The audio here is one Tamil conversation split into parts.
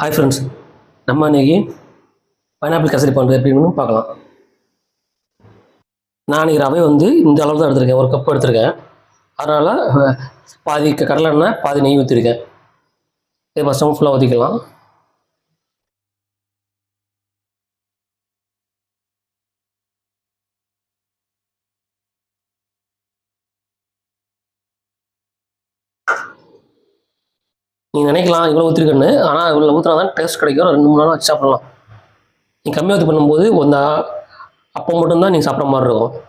ஹாய் ஃப்ரெண்ட்ஸ், நம்ம இன்றைக்கி பைனாப்பிள் கேசரி பண்ணுறது எப்படின்னு பார்க்கலாம். நான் இன்றைக்கி ரவை இந்த அளவு தான் எடுத்திருக்கேன், ஒரு கப் எடுத்திருக்கேன். அதனால் பாதி கடலை எண்ணெய் பாதி நெய் ஊற்றிருக்கேன். இதை ஃபஸ்ட்டு ஃபுல்லாக ஊற்றிக்கலாம். நீங்கள் நினைக்கலாம் இவ்வளோ ஊற்றிருக்கேன்னு, ஆனால் இவ்வளோ ஊற்றினா தான் டேஸ்ட் கிடைக்கும். 2-3 நாள் வச்சு சாப்பிட்லாம். நீங்கள் கம்மியாக ஊற்றி பண்ணும்போது அப்போ மட்டும்தான் நீங்கள் சாப்பிட்ற மாதிரி இருக்கும்.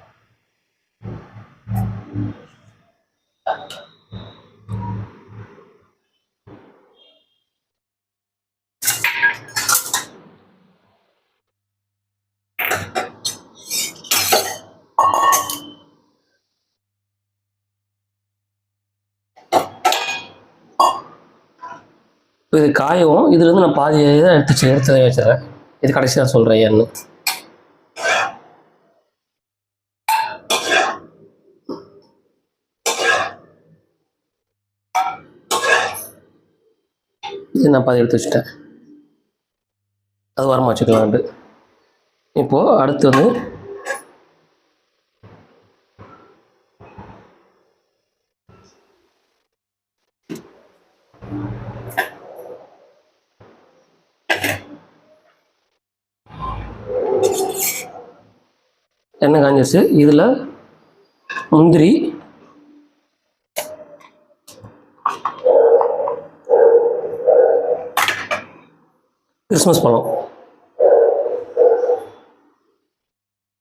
இப்போ இது காயவும் இதுலேருந்து நான் பாதி தான் எடுத்து வச்சிடறேன். இது கடைசி தான் சொல்கிறேன் ஏன்னு. இது நான் பாதி எடுத்து வச்சுட்டேன். அது வரமா வச்சுக்கலான்ட்டு. இப்போது அடுத்து எண்ணெய் காஞ்சிருச்சு. இதில் முந்திரி, கிறிஸ்மஸ் பழம்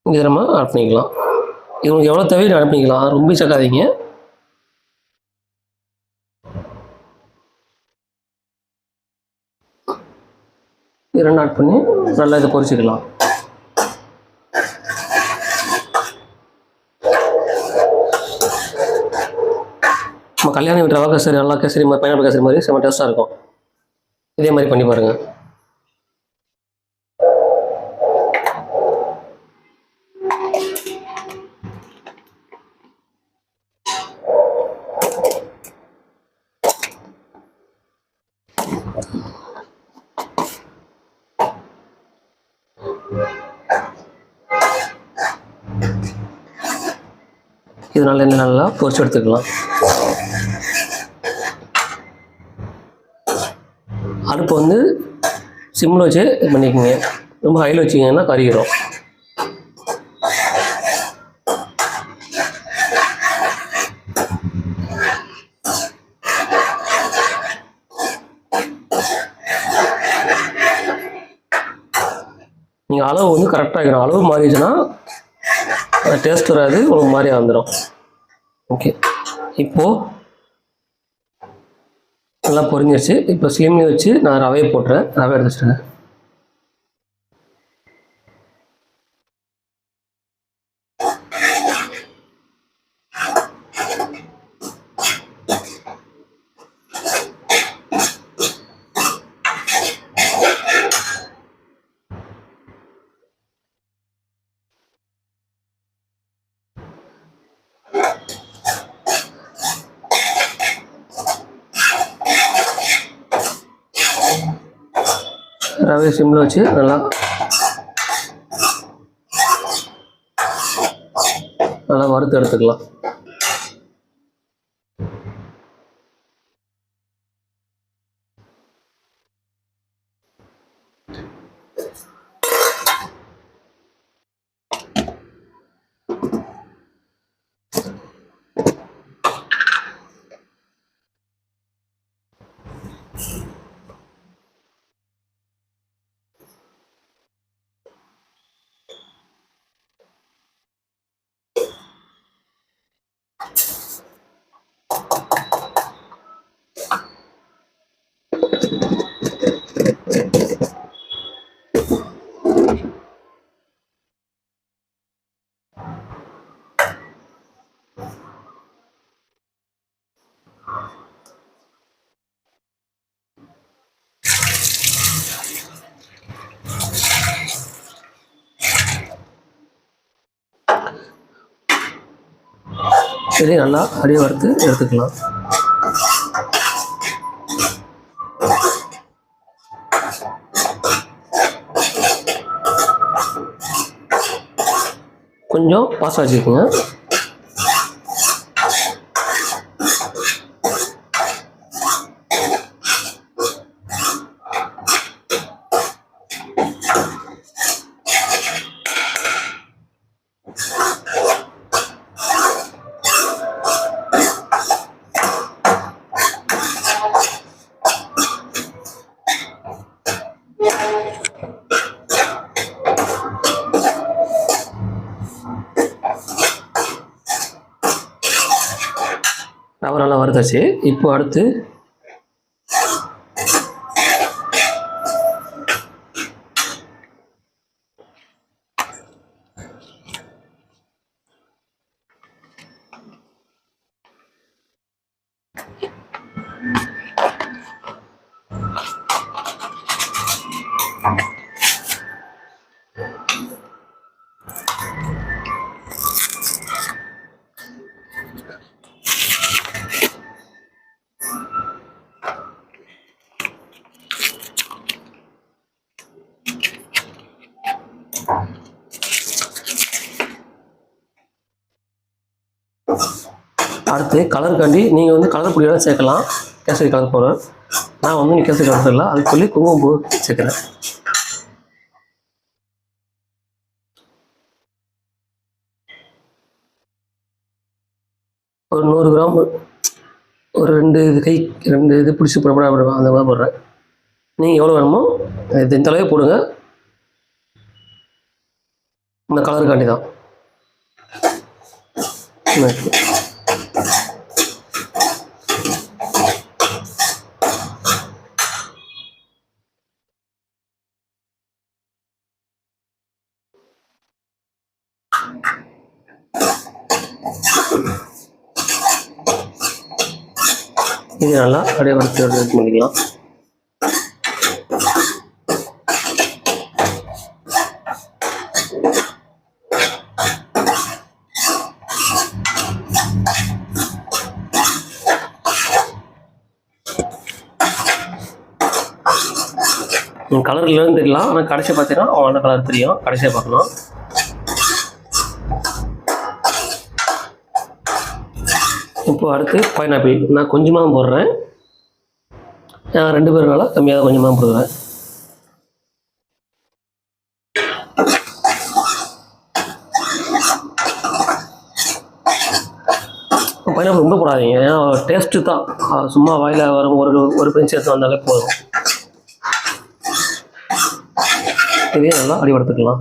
இங்கே நம்ம ஆட் பண்ணிக்கலாம். இது உங்களுக்கு எவ்வளோ தேவையோ ஆட் பண்ணிக்கலாம், ரொம்ப சேர்க்காதீங்க. இது ரெண்டு ஆட் பண்ணி நல்லா இதை பொரிச்சிக்கலாம். நம்ம கல்யாணம் வீட்டு ரவா கேசரி நல்லா கேசரி மாதிரி பைனாப்பிள் கேசரி மாதிரி செம்ம டேஸ்ட்டாக இருக்கும். இதே மாதிரி பண்ணி பாருங்கள். இதனால என்ன நல்லா பொரிச்சு எடுத்துக்கலாம். அடுப்பு சிம்மில் வச்சு பண்ணிக்கோங்க. ரொம்ப ஹையில் வச்சிங்கன்னா கறிக்கிறோம். நீங்கள் அளவு கரெக்டாக இருக்கணும். அளவு மாறிடுச்சுன்னா டேஸ்ட் வராது, உங்களுக்கு மாதிரியாக வந்துடும். ஓகே, இப்போது நல்லா பொரிஞ்சிருச்சு. இப்போ ஸ்லிம்லேயே வச்சு நான் ரவையை போட்டுறேன். ரவை எடுத்து வச்சுருங்க. ரவை சிம்மில் வச்சு நல்லா வறுத்து எடுத்துக்கலாம். சரி, நல்லா அப்படியே வறுத்து எடுத்துக்கலாம். கொஞ்சம் பாஸ்ட்டாக வச்சுக்கோங்க. ரவை நல்லா வறுத்தாச்சு. இப்போ அடுத்து கலருக்காண்டி நீங்கள் வந்து கலர் பொடியெல்லாம் சேர்க்கலாம். Kesari colour powder. நான் வந்து கேசரி கலர் சேர்க்கல, அதுக்கு சொல்லி குங்குமப்பூ சேர்க்குறேன். ஒரு 100 கிராம், ஒரு 2 இது பிடிச்சி போட அந்த மாதிரி போடுறேன். நீங்கள் எவ்வளோ வேணுமோ இந்த அளவே போடுங்க. இந்த கலருக்காண்டி தான். இது நல்லா அப்படியே வறுத்து பண்ணிக்கலாம். கலர் இல்லைன்னு தெரியலாம், ஆனால் கடைசியாக பார்த்தீங்கன்னா அவ்வளோ கலர் தெரியும். கடைசியாக பார்க்கணும். இப்போ அடுத்து பைனாப்பிள் நான் கொஞ்சமாக போடுறேன். நான் 2 பேருனால கம்மியாக கொஞ்சமாக போடுவேன். பைனாப்பிள் ரொம்ப போடாதீங்க, ஏன்னா டேஸ்ட்டு தான். சும்மா வாயில் வரும் ஒரு பிஞ்சு எடுத்து வந்தாலே போதும். இதே நல்லா அடி வறுத்துக்கலாம்.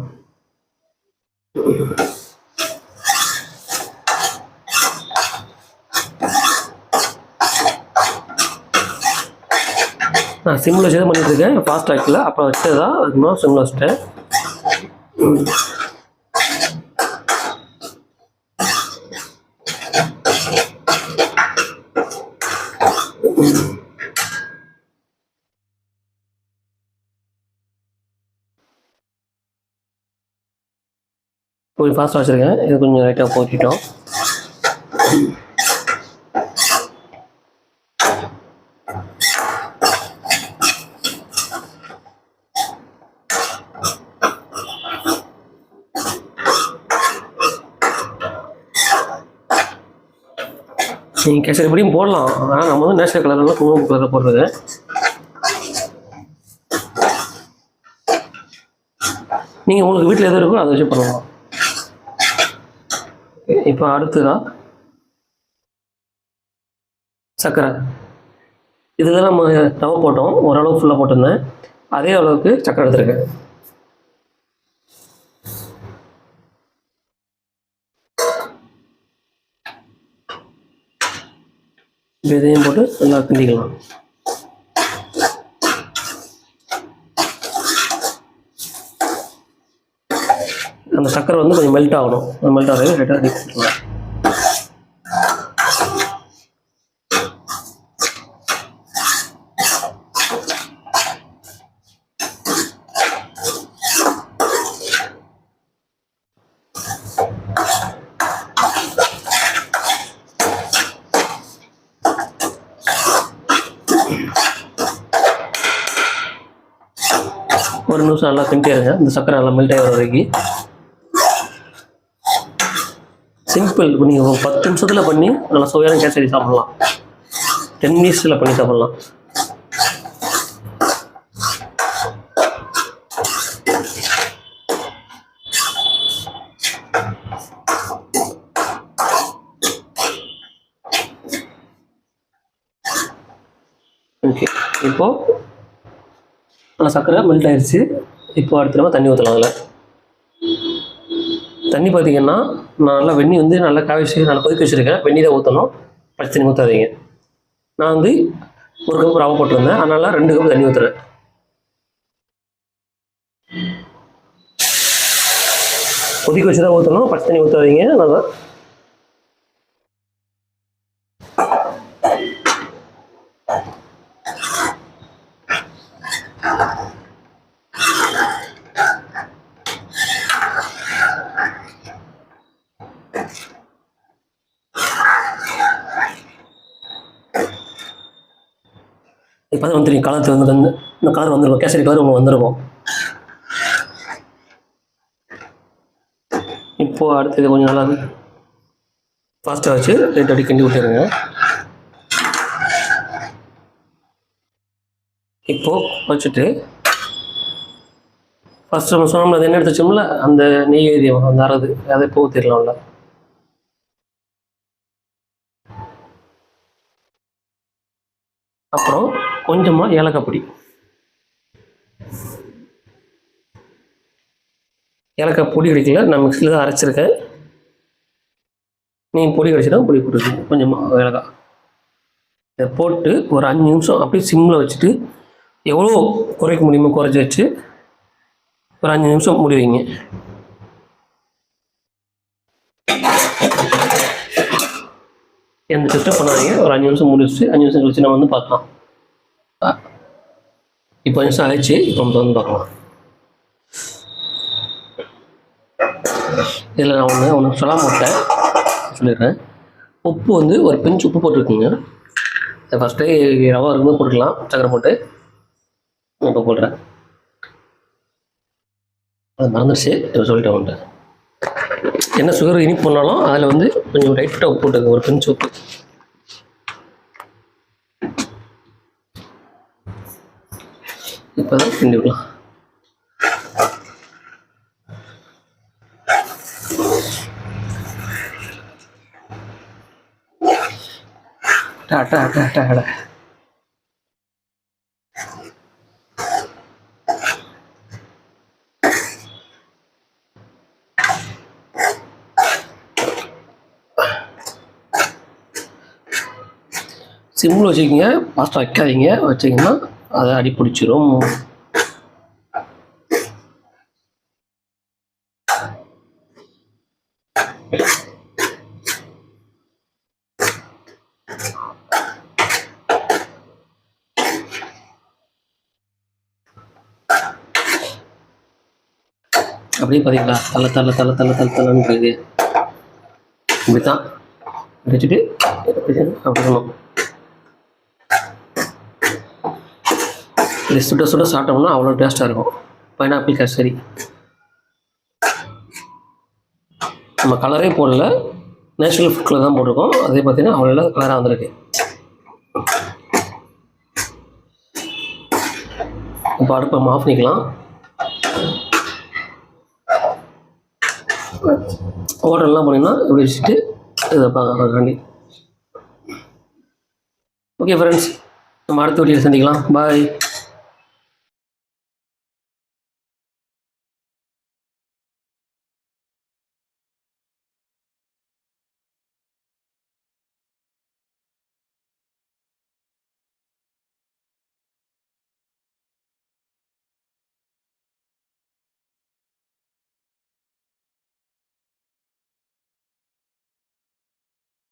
நான் சிம்மில் வச்சு தான் பண்ணிட்டுருக்கேன், ஃபாஸ்ட் ஆக்கில். அப்புறம் வச்சது தான், அதுக்கு சிம்மில் வச்சுட்டேன். கொஞ்சம் ஃபாஸ்ட்டாக வச்சுருக்கேன். இது கொஞ்சம் லைட்டாக போட்டிட்டோம். நீங்கள் கேசரி பொடியும் போடலாம், ஆனால் நம்ம வந்து நேச்சுரல் கலர்லாம் குங்குமப்பூ கலரில் போடுறது. நீங்கள் உங்களுக்கு வீட்டில் எது இருக்கோ அதை வச்சு பண்ணலாம். இப்போ அடுத்ததான் சர்க்கரை. இதில் நம்ம ரவை போட்டோம், ஓரளவு ஃபுல்லாக போட்டிருந்தேன். அதே அளவுக்கு சர்க்கரை எடுத்துருக்கேன். இதையும் போட்டு நல்லா கிண்டிக்கலாம். அந்த சர்க்கரை வந்து கொஞ்சம் மெல்ட் ஆகணும். மெல்ட் ஆகவே லைட்டாக அடி கொடுத்துக்கலாம். ஒரு நிமிஷம் நல்லா கிண்டிட்டே இருங்க, இந்த சர்க்கரை நல்லா மெல்ட் ஆகிற வரைக்கும். சிம்பிள். இப்போ நீங்கள் ஒரு 10 நிமிஷத்தில் பண்ணி நல்லா சுவையான கேசரி சாப்பிட்லாம். 10 மினிட்ஸில் பண்ணி சாப்பிட்லாம். ஓகே, இப்போது நல்லா சர்க்கரை மெல்ட் ஆயிடுச்சு. இப்போ அடுத்த நம்ம தண்ணி ஊற்றலாம். அதில் தண்ணி பார்த்திங்கன்னா நான் நல்லா வெந்நி வந்து நல்லா நல்லா கொதிக்க வச்சுருக்கேன். வெந்நி தான் ஊற்றணும், பச்சை தண்ணி ஊற்றாதீங்க. நான் வந்து 1 கப் ரவை போட்டிருந்தேன், அதனால் 2 கப் தண்ணி ஊற்றுறேன். கொதிக்க வச்சு தான் ஊற்றணும், பச்சை தண்ணி ஊற்றாதீங்க. நல்லா இப்போ தான் வந்துருங்க. கலர் வந்து இந்த கலர் வந்துருக்கும், கேசரி கலர் உங்களுக்கு வந்துருக்கும். இப்போது அடுத்தது கொஞ்சம் நல்லா ஃபாஸ்ட்டாக வச்சு லைட் அடி கிண்டி விட்டுருங்க. இப்போது வச்சுட்டு ஃபஸ்ட்டு நம்ம சொன்னோம்ல, அது என்ன எடுத்து வச்சோம்ல, அந்த நெய்வேதியம் அந்த அறது அதை இப்போ ஊற்றிடலாம்ல. அப்புறம் கொஞ்சமாக ஏலக்காய் பொடி. ஏலக்காய் பொடி கிடைக்கல, நான் மிக்ஸியில் தான் அரைச்சிருக்கேன். நீங்கள் பொடி கிடைச்சிட்டா பொடி போட்டுருக்கீங்க. கொஞ்சமாக ஏலக்காய் இதை போட்டு ஒரு 5 நிமிஷம் அப்படியே சிம்மில் வச்சுட்டு எவ்வளோ குறைக்க முடியுமோ குறைச்சி வச்சு ஒரு 5 நிமிஷம் மூடி வைங்க. எந்த டிஸ்டர்ப் பண்ணாதீங்க. ஒரு 5 நிமிஷம் மூடி வச்சு 5 நிமிஷம் கழிச்சு நம்ம வந்து பார்க்கலாம். இப்போ 5 நிமிஷம் ஆயிடுச்சு. இப்போ நம்ம வந்து பார்க்கலாம். இதில் நான் ஒன்று சொல்லாமல் விட்டேன், சொல்லிடுறேன். உப்பு வந்து ஒரு பிஞ்ச் உப்பு போட்டுருக்குங்க. அதை ஃபஸ்ட்டே ரவா இருக்கும்போது போட்டுக்கலாம், சக்கரை போட்டு. இப்போ போடுறேன், அது மறந்துடுச்சு. இப்போ சொல்லிட்டு வந்துட்டேன். என்ன சுகர் இனிப்பு பண்ணாலும் அதில் வந்து கொஞ்சம் லைட்டாக உப்பு போட்டுங்க, ஒரு பிஞ்ச் உப்பு. இப்போ தான் கிண்டி விடலாம். சிம்மில் வச்சுக்கிங்க, ஃபாஸ்ட்டாக வைக்காதீங்க. வச்சிங்கன்னா அதை அடி பிடிச்சிரும். அப்படியே பார்த்தீங்களா, தள்ளன்றது இப்படி தான் வச்சுட்டு அப்படி சொல்லணும். இது சுட சுட சாப்பிட்டோம்னா அவ்வளோ டேஸ்ட்டாக இருக்கும். பைனாப்பிள் கேசரி நம்ம கலரே போடல, நேச்சுரல் ஃபுட் கலர் தான் போட்டிருக்கோம். அதே பார்த்தீங்கன்னா அவ்வளோ கலராக வந்திருக்கு. இப்போ அடுப்பை ஆஃப் பண்ணிக்கலாம். ஹோட்டல்லாம் போனீங்கன்னா இப்படி வச்சுட்டு இதை பார்க்கண்டி. ஓகே ஃப்ரெண்ட்ஸ், நம்ம அடுத்த வீடியோவில் சந்திக்கலாம். பாய்.